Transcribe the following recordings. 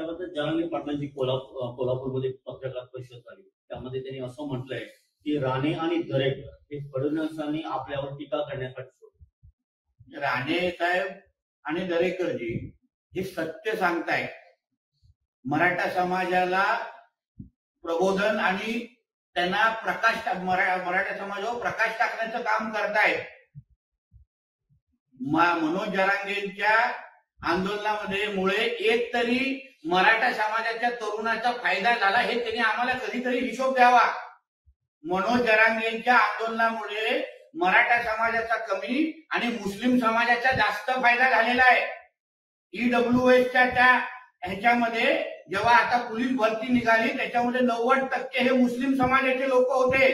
त्याबद्दल जरांगे पाटलांची कोल्हापूरमध्ये पत्रकार परिषद झाली, त्यामध्ये त्यांनी असं म्हटलंय की राणे आणि दरेकर हे फडणवीसांनी आपल्यावर टीका करण्यासाठी सोडले। राणे साहेब आणि दरेकरजी हे सत्य सांगताय, मराठा समाजाला प्रबोधन आणि त्यांना मराठा समाजावर प्रकाश टाकण्याचं काम करताय। मनोज जरांगेंच्या आंदोलनामध्ये मुळे एक तरी मराठा समाजाच्या तरुणाचा फायदा झाला हे त्यांनी आम्हाला कधीतरी हिशोब द्यावा। मनोज जरांगेंच्या आंदोलनामुळे मराठा समाजाचा कमी आणि मुस्लिम समाजाचा जास्त फायदा झालेला आहे। ईडब्ल्यूएसच्या त्या ह्याच्यामध्ये जेव्हा आता पोलीस भरती निघाली त्याच्यामध्ये 90% हे मुस्लिम समाजाचे लोक होते।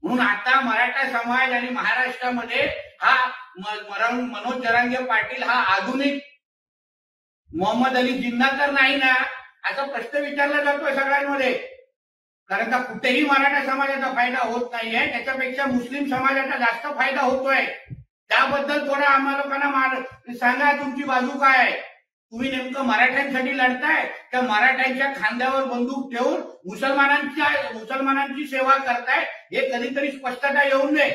म्हणून आता मराठा समाज आणि महाराष्ट्रामध्ये हा मनोज जरांगे पाटील हा आधुनिक मोहम्मद अली जिन्ना तर नाही ना, असा प्रश्न विचारला जातोय सगळ्यांमध्ये। कारण का कुठेही मराठा समाजाचा फायदा होत नाहीये, त्याच्यापेक्षा मुस्लिम समाजाचा जास्त फायदा होतोय। त्याबद्दल थोडं आम्हाला लोकांना सांगा, तुमची बाजू काय आहे? तुम्ही नेमकं मराठ्यांसाठी लढताय का मराठ्यांच्या खांद्यावर बंदूक ठेवून मुसलमानांची सेवा करताय? हे कधीतरी स्पष्टता येऊन दे।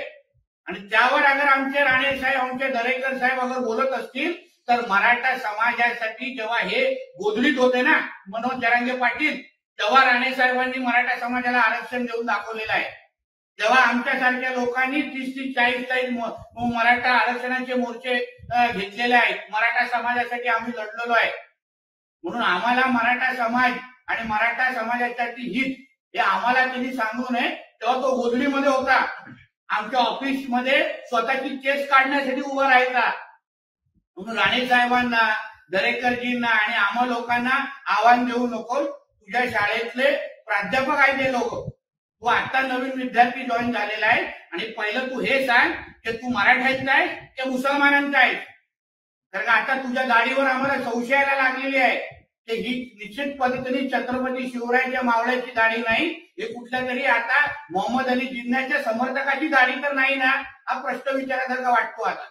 आणि त्यावर अगर आमचे राणे साहेब, आमचे दरेकर साहेब अगर बोलत असतील तर मराठा समाजासाठी जेव्हा हे गोधडीत होते ना मनोज जरांगे पाटील, तेव्हा राणे साहेबांनी मराठा समाजाला आरक्षण देऊन दाखवलेलं आहे। तेव्हा आमच्यासारख्या लोकांनी 30-40 मराठा आरक्षणाचे मोर्चे घेतलेले आहेत। मराठा समाजासाठी आम्ही लढलेलो आहे। म्हणून आम्हाला मराठा समाज आणि मराठा समाजासाठी हित हे आम्हाला त्यांनी सांगू नये। तेव्हा तो गोधडीमध्ये होता, आमच्या ऑफिसमध्ये स्वतःची केस काढण्यासाठी उभा राहायचा। म्हणून राणे साहेबांना, दरेकरजींना आणि आम्हा लोकांना आव्हान देऊ नको। तुझ्या शाळेतले प्राध्यापक आहेत ते लोक, तू आता नवीन विद्यार्थी जॉईन झालेला आहे आणि पहिलं तू हे सांग की तू मराठ्यांचा आहे की मुसलमानांचा आहे? कारण आता तुझ्या गाडीवर आम्हाला संशयाला लागलेली आहे की ही निश्चित पद्धतीने छत्रपती शिवरायांच्या मावळ्याची दाढी नाही, हे कुठल्या तरी आता मोहम्मद अली जिन्नाच्या समर्थकाची दाढी तर नाही ना, हा प्रश्न विचारासारखा वाटतो आता।